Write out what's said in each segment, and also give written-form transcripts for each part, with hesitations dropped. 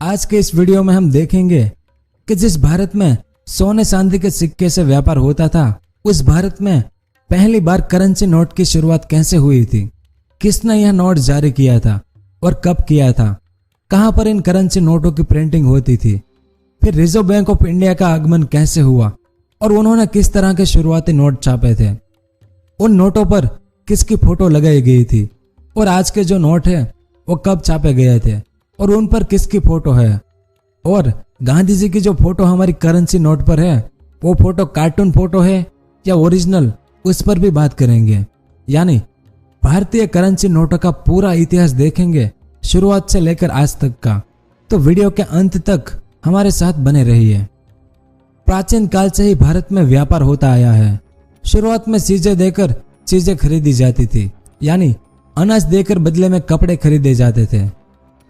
आज के इस वीडियो में हम देखेंगे कि जिस भारत में सोने चांदी के सिक्के से व्यापार होता था, उस भारत में पहली बार करेंसी नोट की शुरुआत कैसे हुई थी, किसने यह नोट जारी किया था और कब किया था, कहां पर इन करेंसी नोटों की प्रिंटिंग होती थी, फिर रिजर्व बैंक ऑफ इंडिया का आगमन कैसे हुआ और उन्होंने किस तरह के शुरुआती नोट छापे थे, उन नोटों पर किसकी फोटो लगाई गई थी और आज के जो नोट है वो कब छापे गए थे और उन पर किसकी फोटो है, और गांधी जी की जो फोटो हमारी करेंसी नोट पर है वो फोटो कार्टून फोटो है या ओरिजिनल, उस पर भी बात करेंगे। यानी भारतीय करेंसी नोटों का पूरा इतिहास देखेंगे, शुरुआत से लेकर आज तक का। तो वीडियो के अंत तक हमारे साथ बने रहिए। प्राचीन काल से ही भारत में व्यापार होता आया है। शुरुआत में चीजें देकर चीजें खरीदी जाती थी, यानी अनाज देकर बदले में कपड़े खरीदे जाते थे।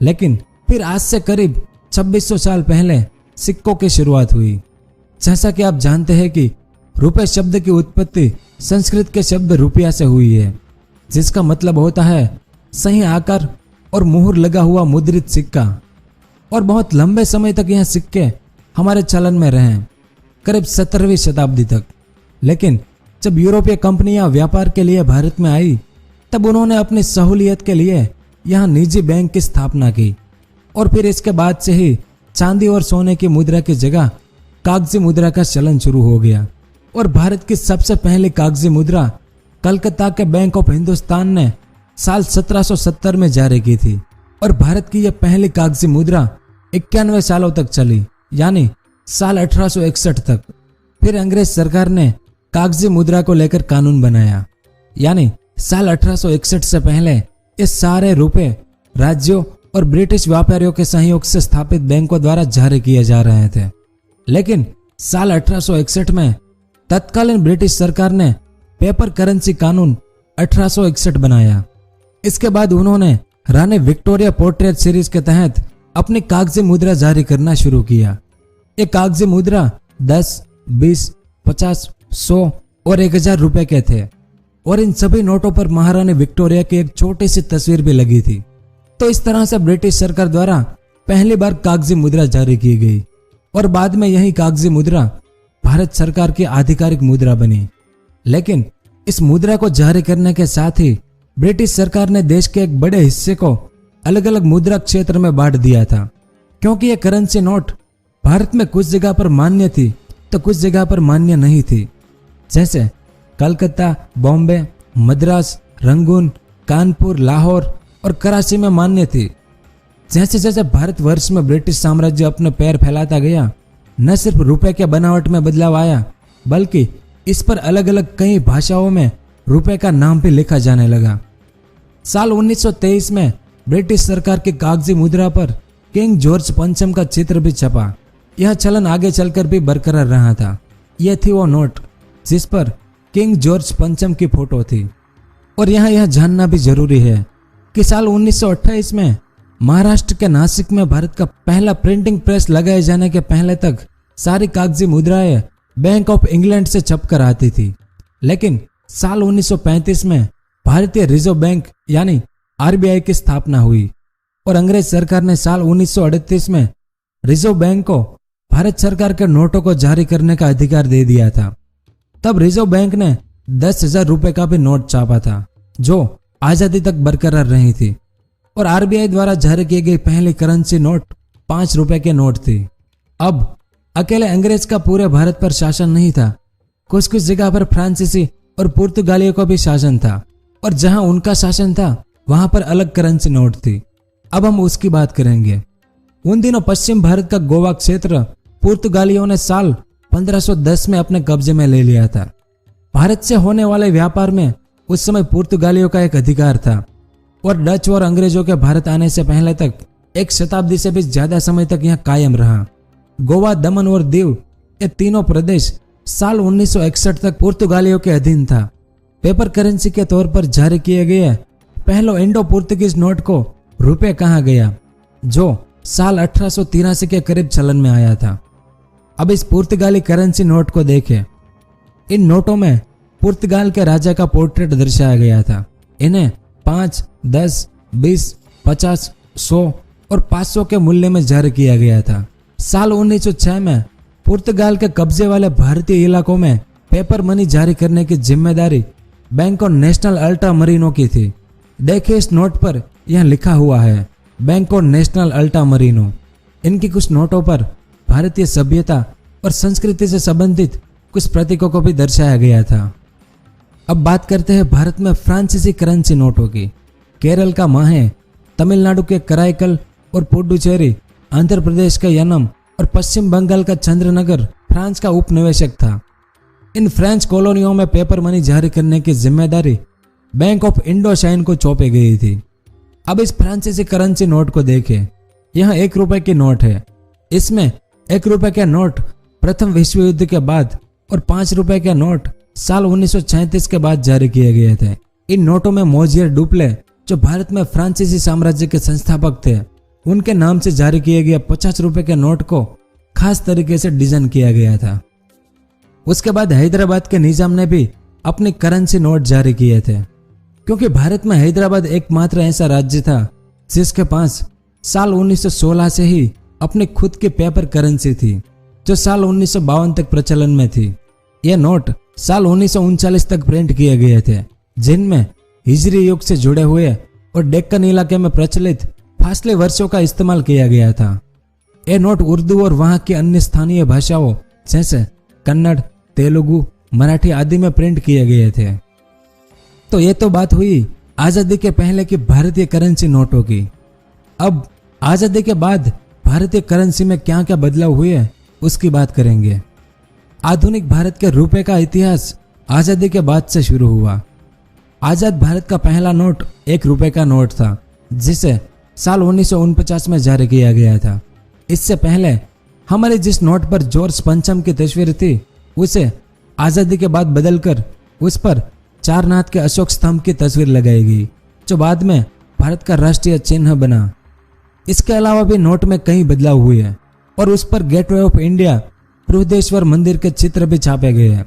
लेकिन फिर आज से करीब 2600 साल पहले सिक्कों की शुरुआत हुई। जैसा कि आप जानते हैं कि रुपए शब्द की उत्पत्ति संस्कृत के शब्द रुपया से हुई है, जिसका मतलब होता है सही आकार और मुहर लगा हुआ मुद्रित सिक्का। और बहुत लंबे समय तक यह सिक्के हमारे चलन में रहे, करीब 17वीं शताब्दी तक। लेकिन जब यूरोपीय कंपनियां व्यापार के लिए भारत में आई, तब उन्होंने अपनी सहूलियत के लिए यहाँ निजी बैंक की स्थापना की और फिर इसके बाद से ही चांदी और सोने की मुद्रा की जगह कागजी मुद्रा का चलन शुरू हो गया। और भारत की सबसे पहली कागजी मुद्रा कलकत्ता के बैंक ऑफ हिंदुस्तान ने साल 1770 में जारी की थी और भारत की यह पहली कागजी मुद्रा 91 सालों तक चली, यानी साल 1861 तक। फिर अंग्रेज सरकार ने कागजी मुद्रा को लेकर कानून बनाया, यानी साल 1861 से पहले ये सारे रुपए राज्यों और ब्रिटिश व्यापारियों के सहयोग से स्थापित बैंकों द्वारा जारी किए जा रहे थे। लेकिन साल 1861 में तत्कालीन ब्रिटिश सरकार ने पेपर करेंसी कानून 1861 बनाया। इसके बाद उन्होंने रानी विक्टोरिया पोर्ट्रेट सीरीज के तहत अपनी कागजी मुद्रा जारी करना शुरू किया। ये कागजी मुद्रा 10, 20, 50, 100 और 1000 रुपए के थे और इन सभी नोटों पर महारानी विक्टोरिया की एक छोटी सी तस्वीर भी लगी थी। तो इस तरह से ब्रिटिश सरकार द्वारा पहली बार कागजी मुद्रा जारी की गई और बाद में यही कागजी मुद्रा भारत सरकार की आधिकारिक मुद्रा बनी। लेकिन इस मुद्रा को जारी करने के साथ ही ब्रिटिश सरकार ने देश के एक बड़े हिस्से को अलग अलग मुद्रा क्षेत्र में बांट दिया था, क्योंकि ये करेंसी नोट भारत में कुछ जगह पर मान्य थी तो कुछ जगह पर मान्य नहीं थी। जैसे कलकत्ता, बॉम्बे, मद्रास, रंगून, कानपुर, लाहौर और कराची में मान्य थी। जैसे जैसे भारतवर्ष में ब्रिटिश साम्राज्य अपने पैर फैलाता गया, न सिर्फ रुपए के बनावट में बदलाव आया, बल्कि इस पर अलग अलग कई भाषाओं में रुपए का नाम भी लिखा जाने लगा। साल 1923 में ब्रिटिश सरकार की कागजी मुद्रा पर किंग जॉर्ज पंचम का चित्र भी छपा। यह चलन आगे चलकर भी बरकरार रहा था। यह थी वो नोट जिस पर किंग जॉर्ज पंचम की फोटो थी। और यहाँ यह जानना भी जरूरी है कि साल 1928 में महाराष्ट्र के नासिक में भारत का पहला प्रिंटिंग प्रेस लगाए जाने के पहले तक सारी कागजी मुद्राएं बैंक ऑफ इंग्लैंड से छपकर आती थी। लेकिन साल 1935 में भारतीय रिजर्व बैंक यानी आरबीआई की स्थापना हुई और अंग्रेज सरकार ने साल 1938 में रिजर्व बैंक को भारत सरकार के नोटों को जारी करने का अधिकार दे दिया था। तब रिजर्व बैंक ने 10,000 रुपए का भी नोट छापा था, जो आजादी तक बरकरार रही थी। और आरबीआई द्वारा जारी की गई पहली करेंसी नोट 5 रुपए के नोट थी। अब अकेले अंग्रेज का पूरे भारत पर शासन नहीं था, कुछ कुछ जगह पर फ्रांसीसी और पुर्तगालियों का भी शासन था और जहां उनका शासन था वहां पर अलग करेंसी नोट थी। अब हम उसकी बात करेंगे। उन दिनों पश्चिम भारत का गोवा क्षेत्र पुर्तगालियों ने साल 1510 में अपने कब्जे में ले लिया था। भारत से होने वाले व्यापार में उस समय पुर्तगालियों का एक अधिकार था और डच और अंग्रेजों के भारत आने से पहले तक 1 शताब्दी से भी ज्यादा समय तक यह कायम रहा। गोवा, दमन और दीव ये तीनों प्रदेश साल 1961 तक पुर्तगालियों के अधीन था। पेपर करेंसी के तौर पर जारी किए गए पहले इंडो पुर्तगीज नोट को रुपए कहा गया, जो साल 1883 के करीब चलन में आया था। अब इस पुर्तगाली करेंसी नोट को देखें। इन नोटों में पुर्तगाल के राजा का पोर्ट्रेट दर्शाया गया था। इन्हें 5, 10, 20, 50, 100 और 500 के मूल्य में जारी किया गया था। साल 1906 में पुर्तगाल के कब्जे वाले भारतीय इलाकों में पेपर मनी जारी करने की जिम्मेदारी bank of national ultra Merino की थी। देखिए इस नोट पर यह लिखा हुआ है bank of national ultra Merino. इनकी कुछ नोटों पर भारतीय सभ्यता और संस्कृति से संबंधित कुछ प्रतीकों को भी दर्शाया गया था। अब बात करते हैं भारत में फ्रांसीसी करेंसी नोटों की। केरल का माहे, तमिलनाडु के कराईकल और पुडुचेरी, आंध्र प्रदेश का यनम और पश्चिम बंगाल का चंद्रनगर फ्रांस का उपनिवेशक था। इन फ्रेंच कॉलोनियों में पेपर मनी जारी करने की जिम्मेदारी बैंक ऑफ इंडोचाइन को सौंपी गई थी। अब इस फ्रांसीसी करेंसी नोट को देखें। यह 1 रुपए की नोट है। इसमें 1 रुपए के नोट प्रथम विश्व युद्ध के बाद और 5 रुपए के नोट साल 1937 के बाद जारी किए गए थे। इन नोटों में मोजियर डुप्ले, जो भारत में फ्रांसीसी साम्राज्य के संस्थापक थे, उनके नाम से जारी किए गए 50 रुपए के नोट को खास तरीके से डिजाइन किया गया था। उसके बाद हैदराबाद के निजाम ने भी अपनी करेंसी नोट जारी किए थे, क्योंकि भारत में हैदराबाद एकमात्र ऐसा राज्य था जिसके पास साल 1916 से ही अपनी खुद की पेपर करेंसी थी, जो साल 1952 तक प्रचलन में थी। यह नोट साल 1939 तक प्रिंट किए गए थे, जिनमें हिजरी युग से जुड़े हुए और डेक्कन इलाके में प्रचलित फासले वर्षों का इस्तेमाल किया गया था। ये नोट उर्दू और वहां की अन्य स्थानीय भाषाओं जैसे कन्नड़, तेलुगु, मराठी आदि में प्रिंट किए गए थे। तो ये तो बात हुई आजादी के पहले की भारतीय करेंसी नोटों की। अब आजादी के बाद भारतीय करेंसी में क्या क्या बदलाव हुए उसकी बात करेंगे। आधुनिक भारत के रुपए का इतिहास आजादी के बाद से शुरू हुआ। आजाद भारत का पहला नोट 1 रुपए का नोट था, जिसे साल 1949 में जारी किया गया था। इससे पहले हमारे जिस नोट पर जॉर्ज पंचम की तस्वीर थी, उसे आजादी के बाद बदलकर उस पर चारनाथ के अशोक स्तंभ की तस्वीर लगाई गई, जो बाद में भारत का राष्ट्रीय चिन्ह बना। इसके अलावा भी नोट में कई बदलाव हुए हैं और उस पर गेटवे ऑफ इंडिया, बृहदेश्वर मंदिर के चित्र भी छापे गए हैं।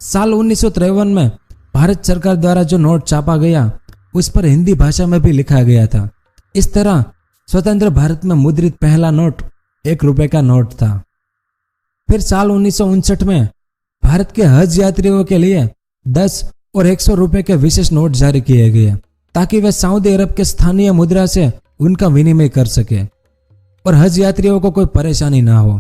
साल 1953 में भारत सरकार द्वारा जो नोट छापा गया, उस पर हिंदी भाषा में भी लिखा गया था। इस तरह स्वतंत्र भारत में मुद्रित पहला नोट 1 रुपए का नोट था। फिर साल 1959 में भारत के हज यात्रियों के लिए 10 और 100 रुपए के विशेष नोट जारी किए गए, ताकि वे सऊदी अरब के स्थानीय मुद्रा से उनका विनिमय कर सके और हज यात्रियों को कोई परेशानी ना हो।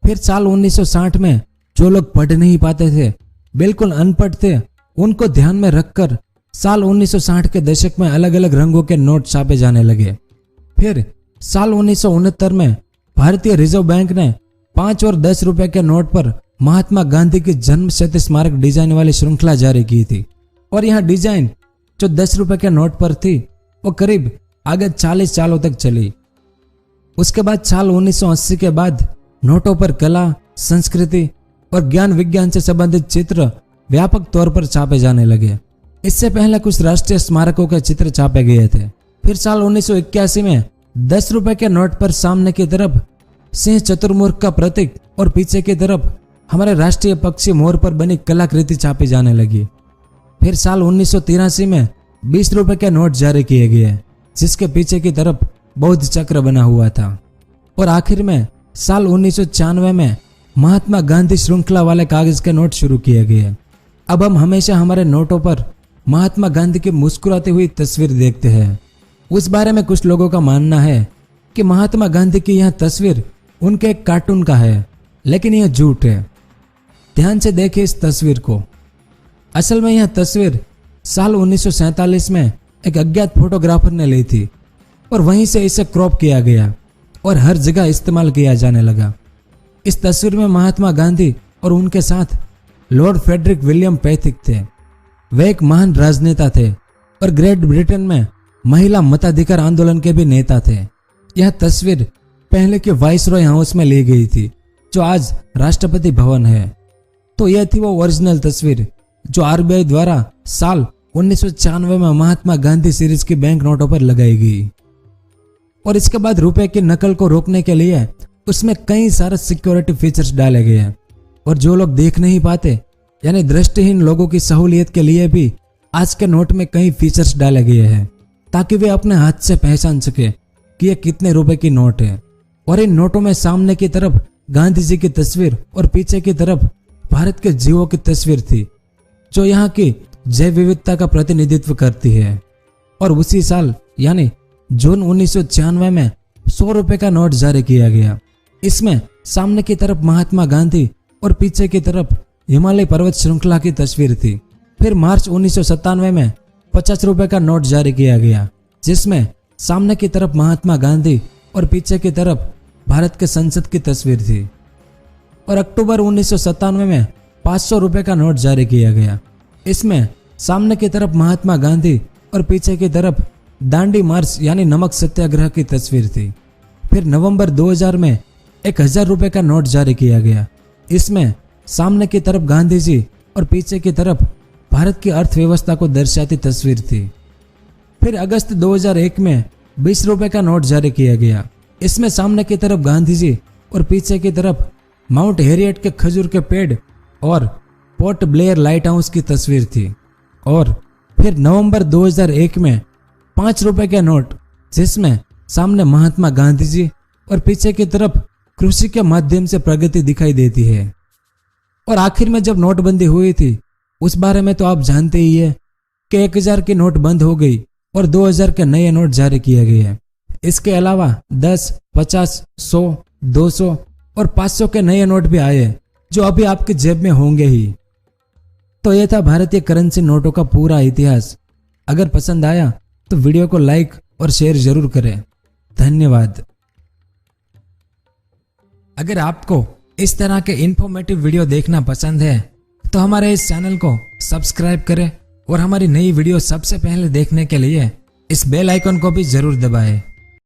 फिर साल 1960 में जो लोग पढ़ नहीं पाते थे, बिल्कुल अनपढ़ थे, उनको ध्यान में रखकर साल 1960 के दशक में अलग अलग रंगों के नोट छापे जाने लगे। फिर साल 1969 में भारतीय रिजर्व बैंक ने 5 और 10 रुपए के नोट पर महात्मा गांधी की जन्म शती स्मारक डिजाइन वाली श्रृंखला जारी की थी, और यह डिजाइन जो 10 रुपए के नोट पर थी, वो करीब आगे 40 सालों तक चली। उसके बाद साल 1980 के बाद नोटों पर कला, संस्कृति और ज्ञान विज्ञान से संबंधित चित्र व्यापक तौर पर छापे जाने लगे। इससे पहले कुछ राष्ट्रीय स्मारकों के चित्र छापे गए थे। फिर साल 1981 में 10 रुपए के नोट पर सामने की तरफ सिंह चतुर्मुख का प्रतीक और पीछे की तरफ हमारे राष्ट्रीय पक्षी मोर पर बनी कलाकृति छापी जाने लगी। फिर साल 1983 में 20 रुपए के नोट जारी किए गए, जिसके पीछे की तरफ बौद्ध चक्र बना हुआ था। और आखिर में साल 1996 में महात्मा गांधी श्रृंखला वाले कागज के नोट शुरू किए गए। अब हम हमेशा हमारे नोटों पर महात्मा गांधी की मुस्कुराती हुई तस्वीर देखते हैं। उस बारे में कुछ लोगों का मानना है कि महात्मा गांधी की यह तस्वीर उनके एक कार्टून का है, लेकिन यह झूठ है। ध्यान से देखिए इस तस्वीर को। असल में यह तस्वीर साल 1947 में एक अज्ञात फोटोग्राफर ने ली थी और वहीं से इसे क्रॉप किया गया और हर जगह इस्तेमाल किया जाने लगा। इस तस्वीर में महात्मा गांधी और उनके साथ लॉर्ड फ्रेडरिक विलियम पैथिक थे। वे एक महान राजनेता थे और ग्रेट ब्रिटेन में महिला मताधिकार आंदोलन के भी नेता थे। यह तस्वीर पहले के वाइसरॉय हाउस में ली गई थी, जो आज राष्ट्रपति भवन है। तो यह थी वो ओरिजिनल तस्वीर जो आरबीआई द्वारा साल 1996 में महात्मा गांधी सीरीज की बैंक नोटों पर लगाई गई। और इसके बाद रुपए की नकल को रोकने के लिए उसमें कई सारे सिक्योरिटी फीचर्स डाले गए हैं, और जो लोग देख नहीं पाते यानी दृष्टिहीन लोगों की सहूलियत के लिए भी आज के नोट में कई फीचर्स डाले गए हैं, ताकि वे अपने हाथ से पहचान सके कि ये कितने रुपए की नोट है। और इन नोटों में सामने की तरफ गांधी जी की तस्वीर और पीछे की तरफ भारत के जीवों की तस्वीर थी, जो यहाँ की जैव विविधता का प्रतिनिधित्व करती है। और उसी साल यानी जून 1996 में 100 रुपए का नोट जारी किया गया। इसमें सामने की तरफ महात्मा गांधी और पीछे की तरफ हिमालय पर्वत श्रृंखला की तस्वीर थी। फिर मार्च 1997 में 50 रुपए का नोट जारी किया गया, जिसमें सामने की तरफ महात्मा गांधी और पीछे की तरफ भारत के संसद की तस्वीर थी। और अक्टूबर 1997 में 500 रुपए का नोट जारी किया गया। इसमें सामने की तरफ महात्मा गांधी और पीछे की तरफ दांडी मार्च यानी नमक सत्याग्रह की तस्वीर थी। फिर नवंबर 2000 में 1000 रुपए का नोट जारी किया गया। इसमें सामने की तरफ गांधी जी और पीछे की तरफ भारत की अर्थव्यवस्था को दर्शाती तस्वीर थी। फिर अगस्त 2001 में 20 रुपए का नोट जारी किया गया। इसमें सामने की तरफ गांधी जी और पीछे की तरफ माउंट हैरियट के खजूर के पेड़ और पोर्ट ब्लेयर लाइट हाउस की तस्वीर थी। और फिर नवंबर 2001 में 5 रुपए के नोट, जिसमें सामने महात्मा गांधी जी और पीछे की तरफ कृषि के माध्यम से प्रगति दिखाई देती है। और आखिर में जब नोटबंदी हुई थी उस बारे में तो आप जानते ही है कि 1000 की नोट बंद हो गई और 2000 के नए नोट जारी किए गए हैं। इसके अलावा 10, 50, 100, 200 और 500 के नए नोट भी आए हैं, जो अभी आपकी जेब में होंगे ही। तो यह था भारतीय करेंसी नोटों का पूरा इतिहास। अगर पसंद आया तो वीडियो को लाइक और शेयर जरूर करें। धन्यवाद। अगर आपको इस तरह के इंफॉर्मेटिव वीडियो देखना पसंद है तो हमारे इस चैनल को सब्सक्राइब करें और हमारी नई वीडियो सबसे पहले देखने के लिए इस बेल आइकन को भी जरूर दबाएं।